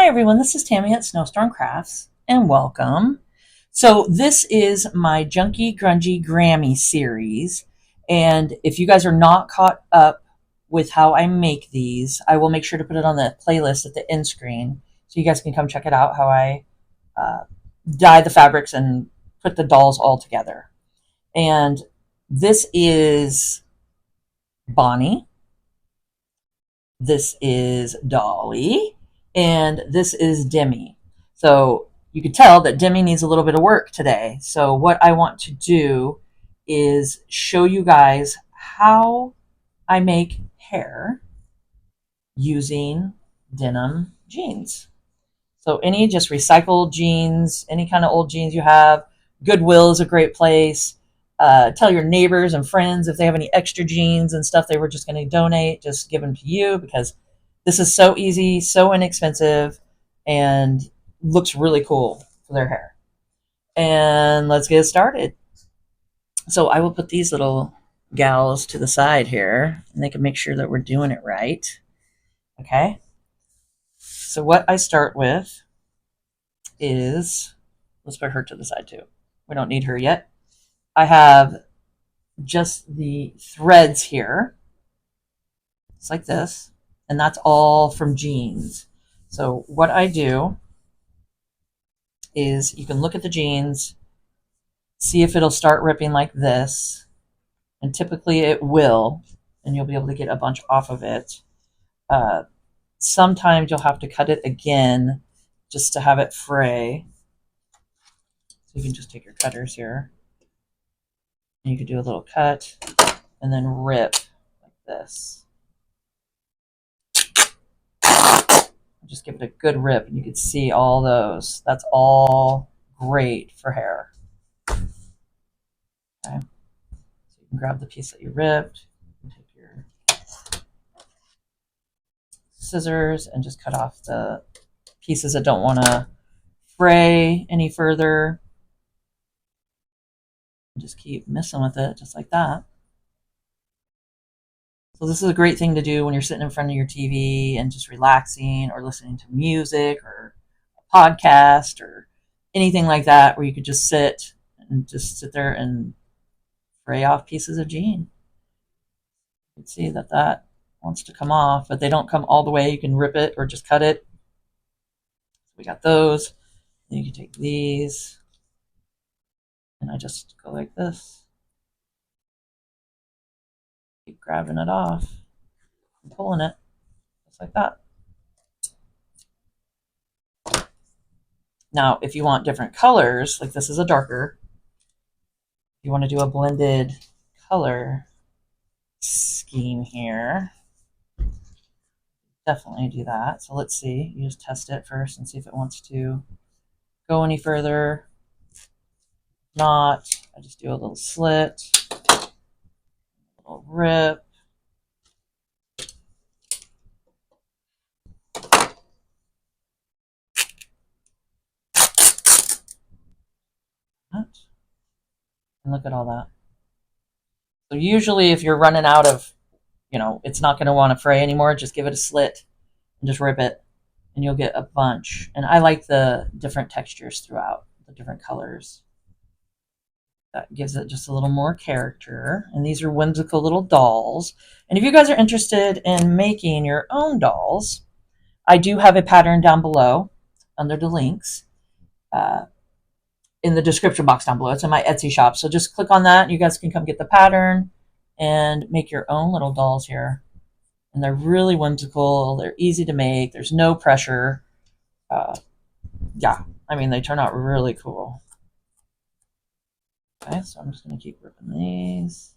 everyone, this is Tammy at SnowstormCrafts, and welcome. So this is my Junky Grungy Grammy series, and if you guys are not caught up with how I make these, I will make sure to put it on the playlist at the end screen, so you guys can come check it out, how I dye the fabrics and put the dolls all together. And this is Bonnie, this is Dolly, and this is Demi. So you can tell that Demi needs a little bit of work today. So what I want to do is show you guys how I make hair using denim jeans. So any just recycled jeans, any kind of old jeans you have, Goodwill is a great place. Tell your neighbors and friends if they have any extra jeans and stuff they were just going to donate, just give them to you, because this is so easy, so inexpensive, and looks really cool for their hair. And let's get started. So I will put these little gals to the side here, and they can make sure that we're doing it right. Okay. So what I start with is, let's put her to the side too. We don't need her yet. I have just the threads here. It's like this. And that's all from jeans. So what I do is you can look at the jeans, see if it'll start ripping like this. And typically it will. And you'll be able to get a bunch off of it. Sometimes you'll have to cut it again just to have it fray. So you can just take your cutters here. And you can do a little cut and then rip like this. Just give it a good rip and you can see all those. That's all great for hair. Okay. So you can grab the piece that you ripped, and take your scissors and just cut off the pieces that don't want to fray any further. Just keep messing with it just like that. So this is a great thing to do when you're sitting in front of your TV and just relaxing, or listening to music or a podcast or anything like that, where you could just sit there and fray off pieces of jean. You can see that that wants to come off, but they don't come all the way. You can rip it or just cut it. We got those. Then you can take these, and I just go like this. Keep grabbing it off and pulling it just like that. Now, if you want different colors, like this is a darker, if you want to do a blended color scheme here, definitely do that. So let's see. You just test it first and see if it wants to go any further. If not, I just do a little slit, a little rip. And look at all that. So usually if you're running out of, it's not going to want to fray anymore, just give it a slit and just rip it, and you'll get a bunch. And I like the different textures throughout, the different colors. That gives it just a little more character. And these are whimsical little dolls. And if you guys are interested in making your own dolls, I do have a pattern down below under the links. In the description box down below. It's in my Etsy shop. So just click on that. You guys can come get the pattern and make your own little dolls here. And they're really whimsical. They're easy to make. There's no pressure. Yeah, I mean, they turn out really cool. Okay, so I'm just going to keep ripping these.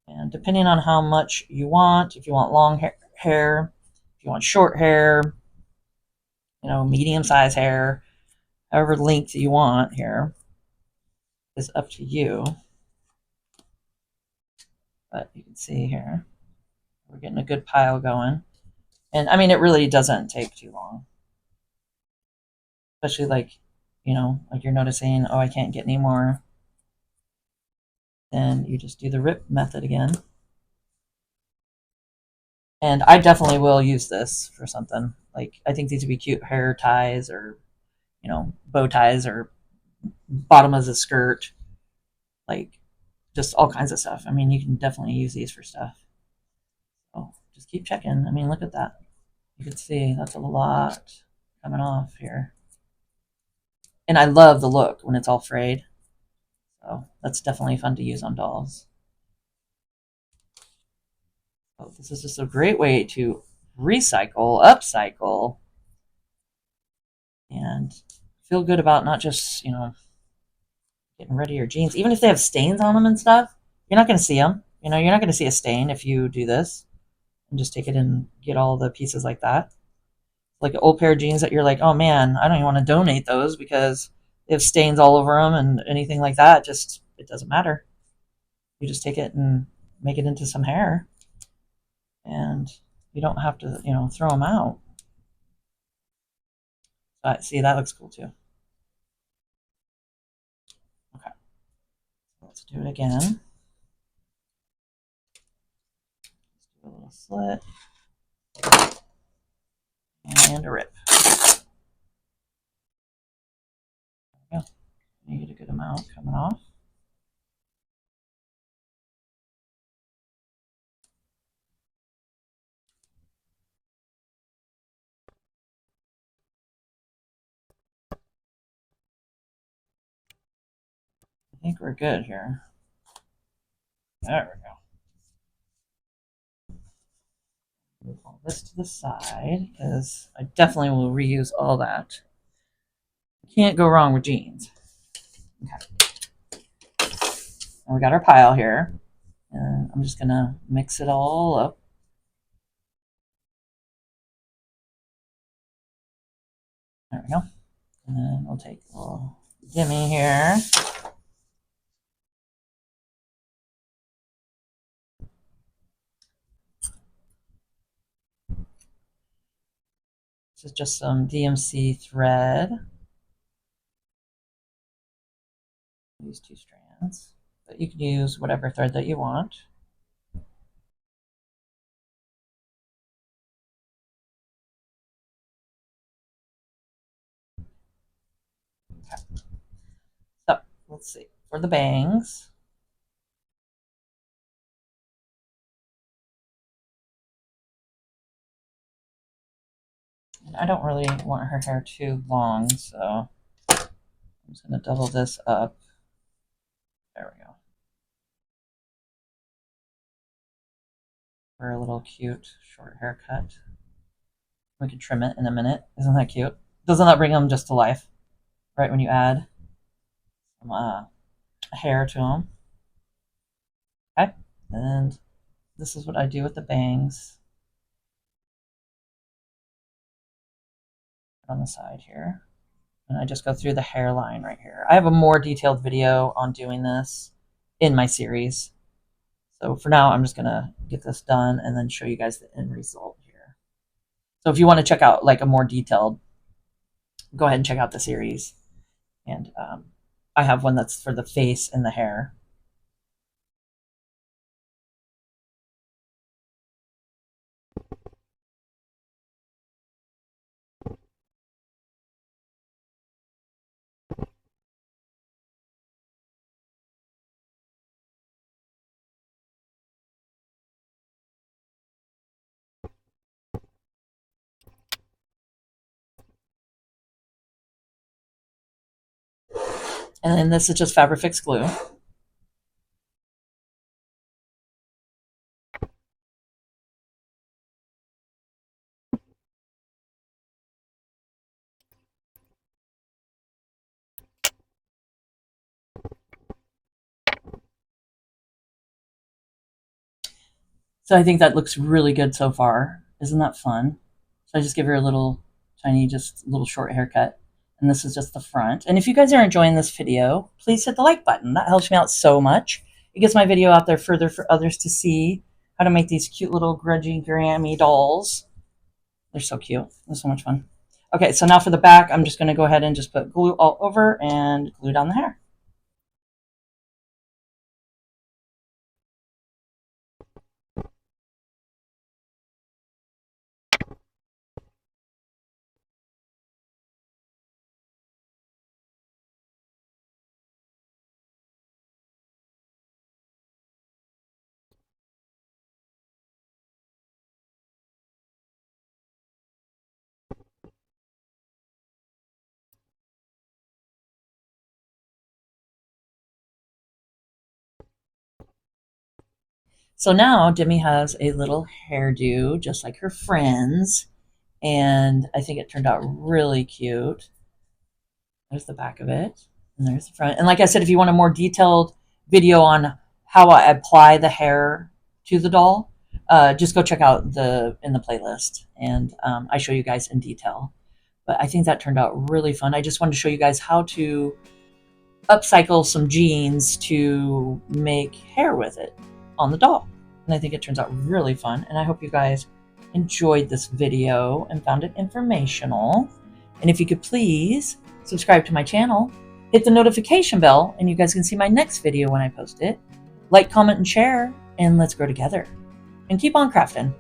And depending on how much you want, if you want long hair, if you want short hair, medium-sized hair, however length you want here is up to you. But you can see here, we're getting a good pile going. And I mean, it really doesn't take too long. Especially like you're noticing, oh, I can't get any more. Then you just do the rip method again. And I definitely will use this for something. Like, I think these would be cute hair ties, or, bow ties, or bottom of the skirt, like just all kinds of stuff. I mean, you can definitely use these for stuff. So just keep checking. I mean, look at that. You can see that's a lot coming off here. And I love the look when it's all frayed. So that's definitely fun to use on dolls. So this is just a great way to recycle, upcycle, and feel good about not just, getting rid of your jeans. Even if they have stains on them and stuff, you're not going to see them. You're not going to see a stain if you do this and just take it and get all the pieces like that. Like an old pair of jeans that you're like, oh man, I don't even want to donate those because they have stains all over them and anything like that. Just, it doesn't matter. You just take it and make it into some hair, and you don't have to, throw them out. See, that looks cool too. Okay, let's do it again. Let's do a little slit and a rip. There we go. You get a good amount coming off. I think we're good here. There we go. Move all this to the side because I definitely will reuse all that. Can't go wrong with jeans. Okay. And we got our pile here. And I'm just going to mix it all up. There we go. And then we'll take a little Jimmy here. This is just some DMC thread. Use 2 strands, but you can use whatever thread that you want. Okay. So let's see, for the bangs, and I don't really want her hair too long, so I'm just going to double this up. There we go. For a little cute short haircut. We can trim it in a minute. Isn't that cute? Doesn't that bring them just to life? Right when you add some hair to them. Okay, and this is what I do with the bangs on the side here. And I just go through the hairline right here. I have a more detailed video on doing this in my series. So for now, I'm just going to get this done and then show you guys the end result here. So if you want to check out like a more detailed, go ahead and check out the series. And I have one that's for the face and the hair. And then this is just Fabrifix glue. So I think that looks really good so far. Isn't that fun? So I just give her a little tiny, just little short haircut. And this is just the front. And if you guys are enjoying this video, please hit the like button. That helps me out so much. It gets my video out there further for others to see how to make these cute little grudgy Grammy dolls. They're so cute. They're so much fun. Okay, so now for the back, I'm just going to go ahead and just put glue all over and glue down the hair. So now Demi has a little hairdo just like her friends, and I think it turned out really cute. There's the back of it, and there's the front. And like I said, if you want a more detailed video on how I apply the hair to the doll, just go check out in the playlist, and I show you guys in detail. But I think that turned out really fun. I just wanted to show you guys how to upcycle some jeans to make hair with it on the doll. And I think it turns out really fun. And I hope you guys enjoyed this video and found it informational. And if you could please subscribe to my channel, hit the notification bell, and you guys can see my next video when I post it. Like, comment, and share, and let's grow together. And keep on crafting.